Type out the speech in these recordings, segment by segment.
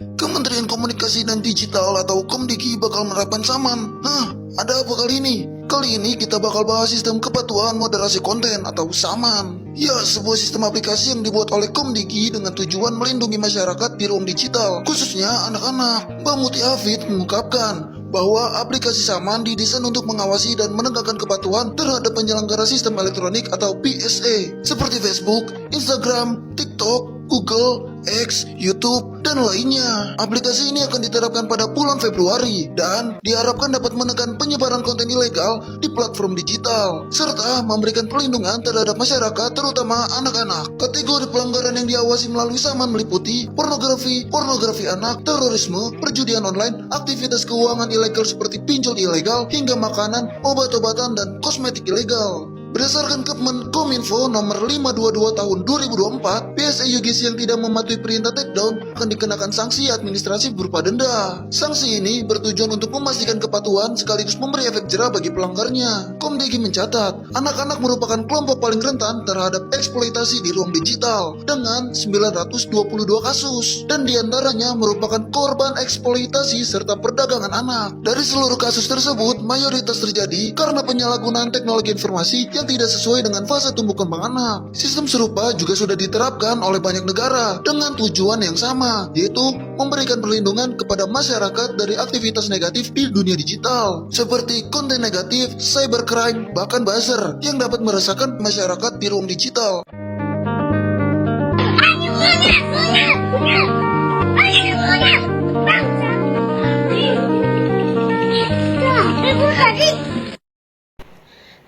Kementerian Komunikasi dan Digital atau Komdiki bakal menerapkan Saman. Ada apa kali ini? Kali ini kita bakal bahas sistem kepatuhan moderasi konten atau Saman. Ya, sebuah sistem aplikasi yang dibuat oleh Komdiki dengan tujuan melindungi masyarakat di ruang digital, khususnya anak-anak. Mbak Muti Hafid mengungkapkan bahwa aplikasi Saman didesain untuk mengawasi dan menegakkan kepatuhan terhadap penyelenggara sistem elektronik atau PSE seperti Facebook, Instagram, TikTok, Google, X, YouTube, dan lainnya. Aplikasi ini akan diterapkan pada bulan Februari dan diharapkan dapat menekan penyebaran konten ilegal di platform digital serta memberikan perlindungan terhadap masyarakat terutama anak-anak. Kategori pelanggaran yang diawasi melalui Saman meliputi pornografi anak, terorisme, perjudian online, aktivitas keuangan ilegal seperti pinjol ilegal, hingga makanan, obat-obatan, dan kosmetik ilegal. Berdasarkan Kemenkominfo nomor 522 tahun 2024, PSE UGC yang tidak mematuhi perintah takedown akan dikenakan sanksi administratif berupa denda. Sanksi ini bertujuan untuk memastikan kepatuhan sekaligus memberi efek jera bagi pelanggarnya. Komdiki mencatat, anak-anak merupakan kelompok paling rentan terhadap eksploitasi di ruang digital dengan 922 kasus, dan diantaranya merupakan korban eksploitasi serta perdagangan anak. Dari seluruh kasus tersebut, mayoritas terjadi karena penyalahgunaan teknologi informasi yang tidak sesuai dengan fase tumbuh kembang anak. Sistem serupa juga sudah diterapkan oleh banyak negara dengan tujuan yang sama, yaitu memberikan perlindungan kepada masyarakat dari aktivitas negatif di dunia digital, seperti konten negatif, cybercrime, bahkan buzzer yang dapat meresahkan masyarakat di ruang digital.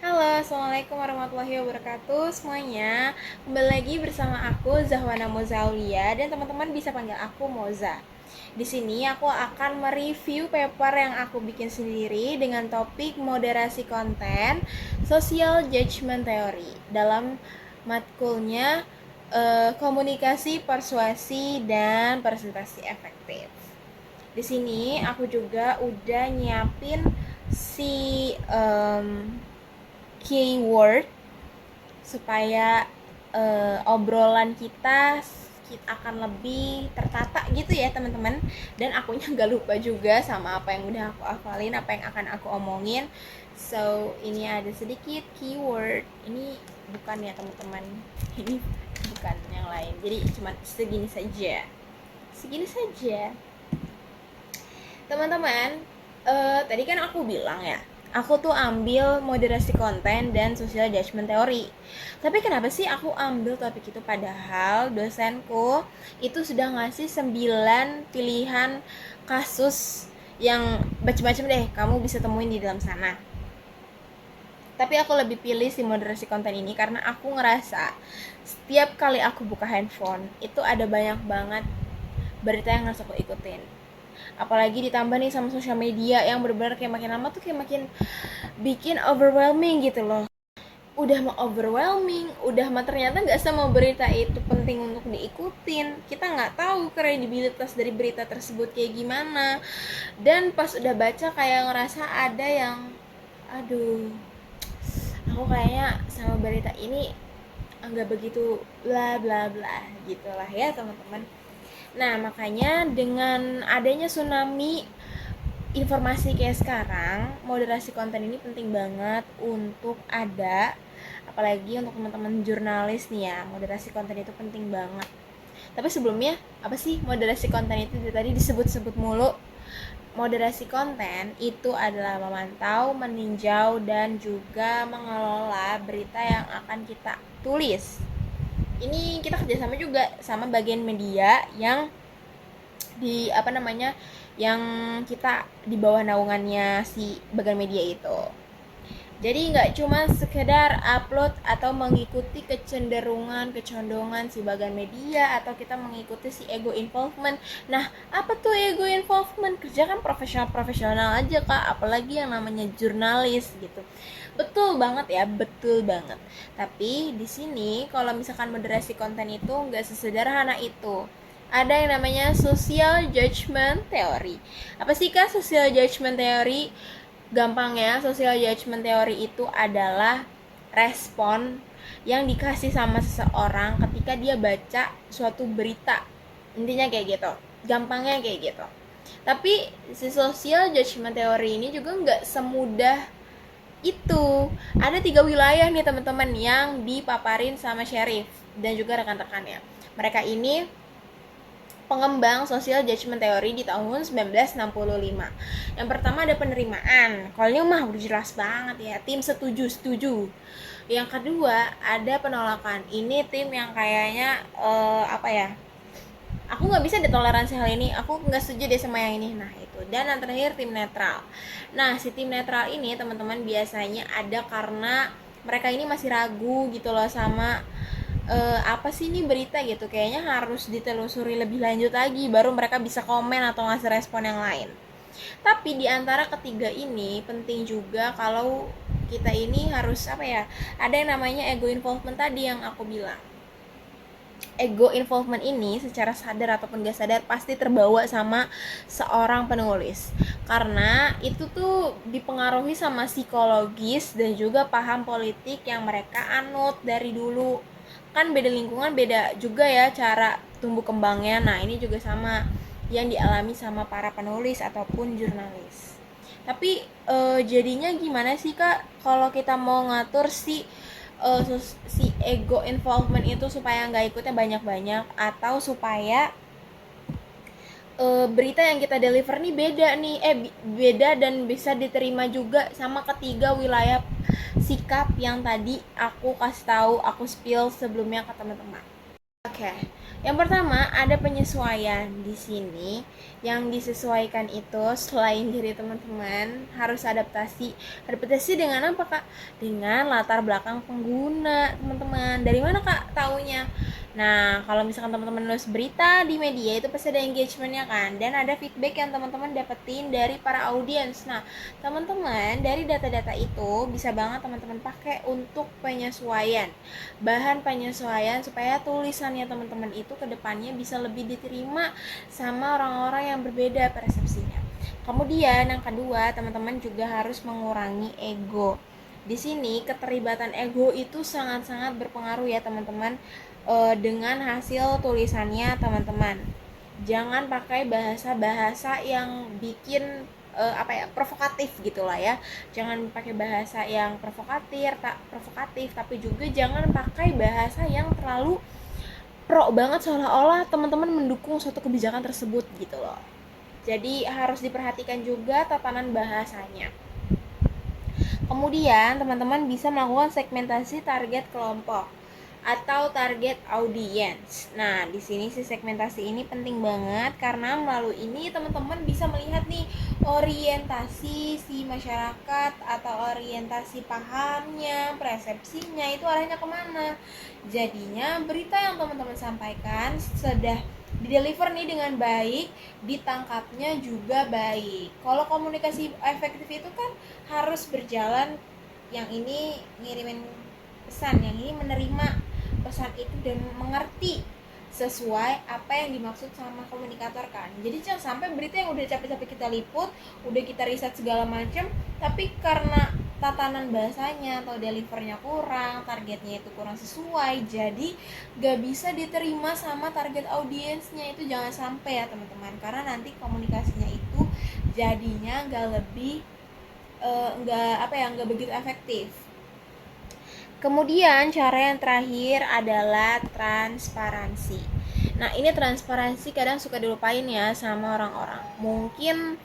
Halo, assalamualaikum warahmatullahi wabarakatuh semuanya. Kembali lagi bersama aku Zahwana Mozaulia dan teman-teman bisa panggil aku Moza. Di sini aku akan mereview paper yang aku bikin sendiri dengan topik moderasi konten, social judgment theory dalam matkulnya komunikasi, persuasi, dan presentasi efektif. Di sini aku juga udah nyiapin si keyword supaya obrolan kita akan lebih tertata gitu ya teman-teman, dan akunya gak lupa juga sama apa yang udah aku hafalin, apa yang akan aku omongin. So ini ada sedikit keyword, ini bukan ya teman-teman, ini bukan yang lain, jadi cuma segini saja teman-teman. Tadi kan aku bilang ya, aku tuh ambil moderasi konten dan social judgment theory. Tapi kenapa sih aku ambil topik itu, padahal dosenku itu sudah ngasih 9 pilihan kasus yang macam-macam deh, kamu bisa temuin di dalam sana. Tapi aku lebih pilih si moderasi konten ini karena aku ngerasa setiap kali aku buka handphone itu ada banyak banget berita yang harus aku ikutin. Apalagi ditambah nih sama sosial media yang benar-benar kayak makin lama tuh kayak makin bikin overwhelming gitu loh. Udah mau overwhelming, udah mah ternyata nggak semua berita itu penting untuk diikutin. Kita nggak tahu kredibilitas dari berita tersebut kayak gimana. Dan pas udah baca kayak ngerasa ada yang, aduh, aku kayaknya sama berita ini nggak begitu bla bla bla gitulah ya teman-teman. Nah makanya dengan adanya tsunami informasi kayak sekarang, moderasi konten ini penting banget untuk ada, apalagi untuk teman-teman jurnalis nih ya. Moderasi konten itu penting banget. Tapi sebelumnya, apa sih moderasi konten itu? Tadi disebut-sebut mulu. Moderasi konten itu adalah memantau, meninjau, dan juga mengelola berita yang akan kita tulis. Ini kita kerjasama juga sama bagian media yang yang kita di bawah naungannya si bagian media itu. Jadi nggak cuma sekedar upload atau mengikuti kecondongan si bagian media, atau kita mengikuti si ego involvement. Nah, apa tuh ego involvement? Kerja kan profesional aja kak, apalagi yang namanya jurnalis gitu. Betul banget ya, betul banget. Tapi di sini kalau misalkan moderasi konten itu nggak sesederhana itu. Ada yang namanya social judgment theory. Apa sih kak social judgment theory? Gampangnya, social judgment theory itu adalah respon yang dikasih sama seseorang ketika dia baca suatu berita. Intinya kayak gitu. gampangnya kayak gitu. Tapi si social judgment theory ini juga nggak semudah itu. Ada 3 wilayah nih teman-teman yang dipaparin sama Sheriff dan juga rekan-rekannya. Mereka ini pengembang social judgment theory di tahun 1965. Yang pertama ada penerimaan. Kalau ini mah udah jelas banget ya, tim setuju. Yang kedua ada penolakan. Ini tim yang kayaknya apa ya? Aku nggak bisa detoleransi hal ini, aku nggak setuju deh sama yang ini. Nah itu. Dan yang terakhir tim netral. Nah si tim netral ini teman-teman biasanya ada karena mereka ini masih ragu gitu loh sama apa sih ini berita gitu, kayaknya harus ditelusuri lebih lanjut lagi baru mereka bisa komen atau ngasih respon yang lain. Tapi di antara ketiga ini penting juga kalau kita ini harus apa ya, ada yang namanya ego involvement tadi yang aku bilang. Ego involvement ini secara sadar ataupun gak sadar pasti terbawa sama seorang penulis, karena itu tuh dipengaruhi sama psikologis dan juga paham politik yang mereka anut dari dulu. Kan beda lingkungan, beda juga ya cara tumbuh kembangnya. Nah ini juga sama yang dialami sama para penulis ataupun jurnalis. Tapi jadinya gimana sih kak kalau kita mau ngatur si ego involvement itu supaya nggak ikutnya banyak-banyak, atau supaya berita yang kita deliver nih beda dan bisa diterima juga sama ketiga wilayah sikap yang tadi aku kasih tahu, aku spill sebelumnya ke teman-teman. Oke, yang pertama ada penyesuaian. Di sini yang disesuaikan itu selain diri teman-teman harus adaptasi. Adaptasi dengan apa kak? Dengan latar belakang pengguna teman-teman. Dari mana kak taunya? Nah, kalau misalkan teman-teman nulis berita di media itu pasti ada engagementnya kan, dan ada feedback yang teman-teman dapetin dari para audiens. Nah, teman-teman dari data-data itu bisa banget teman-teman pakai untuk penyesuaian, bahan penyesuaian supaya tulisannya teman-teman itu kedepannya bisa lebih diterima sama orang-orang yang berbeda persepsinya. Kemudian yang kedua, teman-teman juga harus mengurangi ego. Di sini keterlibatan ego itu sangat-sangat berpengaruh ya teman-teman dengan hasil tulisannya teman-teman. Jangan pakai bahasa-bahasa yang bikin provokatif gitulah ya. Jangan pakai bahasa yang provokatif, tapi juga jangan pakai bahasa yang terlalu pro banget seolah-olah teman-teman mendukung suatu kebijakan tersebut gitu loh. Jadi harus diperhatikan juga tatanan bahasanya. Kemudian teman-teman bisa melakukan segmentasi target kelompok atau target audience. Nah, di sini si segmentasi ini penting banget karena melalui ini teman-teman bisa melihat nih orientasi si masyarakat atau orientasi pahamnya, persepsinya itu arahnya kemana. Jadinya berita yang teman-teman sampaikan sudah dideliver nih dengan baik, ditangkapnya juga baik. Kalau komunikasi efektif itu kan harus berjalan, yang ini ngirimin pesan, yang ini menerima pesan itu dan mengerti sesuai apa yang dimaksud sama komunikator kan. Jadi jangan sampai berita yang udah capek-capek kita liput, udah kita riset segala macam, tapi karena tatanan bahasanya atau delivernya kurang, targetnya itu kurang sesuai, jadi gak bisa diterima sama target audiensnya. Itu jangan sampai ya teman-teman, karena nanti komunikasinya itu jadinya nggak begitu efektif. Kemudian cara yang terakhir adalah transparansi. Nah ini transparansi kadang suka dilupain ya sama orang-orang. Mungkin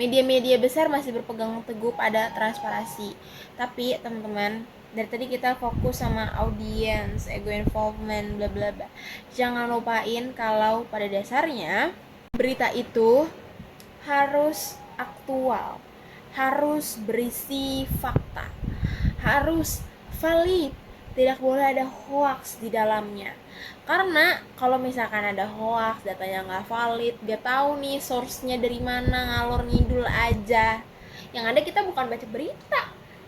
media-media besar masih berpegang teguh pada transparansi. Tapi teman-teman, dari tadi kita fokus sama audience, ego involvement, bla bla bla. Jangan lupain kalau pada dasarnya berita itu harus aktual, harus berisi fakta, harus valid, tidak boleh ada hoax di dalamnya. Karena kalau misalkan ada hoax, datanya nggak valid, gak tahu nih source-nya dari mana, ngalor ngidul aja. Yang ada kita bukan baca berita,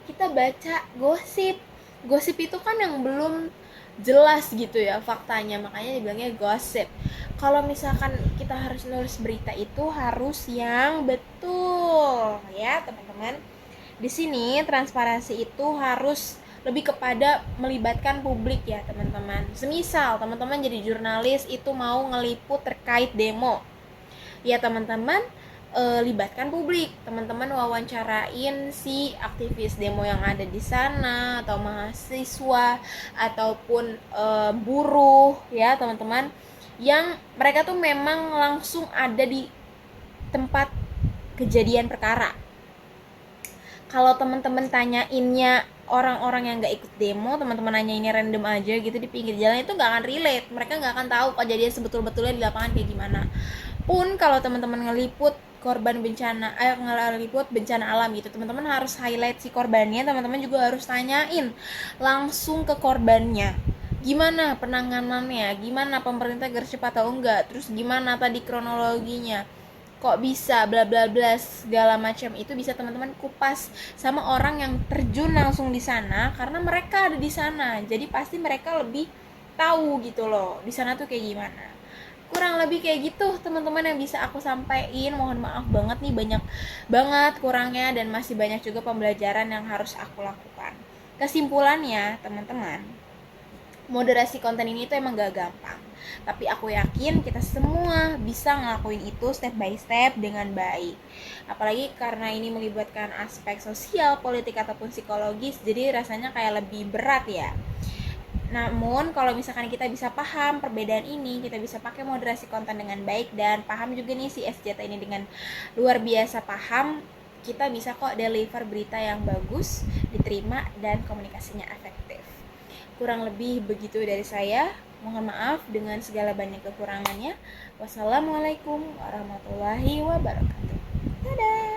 kita baca gosip. Gosip itu kan yang belum jelas gitu ya faktanya, makanya dibilangnya gosip. Kalau misalkan kita harus nulis berita itu harus yang betul ya teman-teman. Di sini transparansi itu harus lebih kepada melibatkan publik ya teman-teman. Semisal teman-teman jadi jurnalis itu mau ngeliput terkait demo, Ya teman-teman libatkan publik, teman-teman wawancarain si aktivis demo yang ada di sana, atau mahasiswa ataupun buruh ya teman-teman, yang mereka tuh memang langsung ada di tempat kejadian perkara. Kalau teman-teman tanyainnya orang-orang yang nggak ikut demo, teman-teman nanyainnya random aja gitu di pinggir jalan, itu nggak akan relate, mereka nggak akan tahu kejadian sebetul-betulnya di lapangan kayak gimana. Pun kalau teman-teman ngeliput korban bencana, ngeliput bencana alam gitu, teman-teman harus highlight si korbannya, teman-teman juga harus tanyain langsung ke korbannya, gimana penanganannya, gimana pemerintah gercep atau enggak, terus gimana tadi kronologinya, kok bisa bla bla bla segala macam. Itu bisa teman-teman kupas sama orang yang terjun langsung di sana, karena mereka ada di sana, jadi pasti mereka lebih tahu gitu loh di sana tuh kayak gimana. Kurang lebih kayak gitu teman-teman yang bisa aku sampaikan. Mohon maaf banget nih, banyak banget kurangnya dan masih banyak juga pembelajaran yang harus aku lakukan. Kesimpulannya teman-teman, moderasi konten ini tuh emang gak gampang, tapi aku yakin kita semua bisa ngelakuin itu step by step dengan baik. Apalagi karena ini melibatkan aspek sosial, politik ataupun psikologis, jadi rasanya kayak lebih berat ya. Namun kalau misalkan kita bisa paham perbedaan ini, kita bisa pakai moderasi konten dengan baik, dan paham juga nih si SJT ini dengan luar biasa paham, kita bisa kok deliver berita yang bagus, diterima, dan komunikasinya efektif. Kurang lebih begitu dari saya. Mohon maaf dengan segala banyak kekurangannya. Wassalamualaikum warahmatullahi wabarakatuh. Dadah.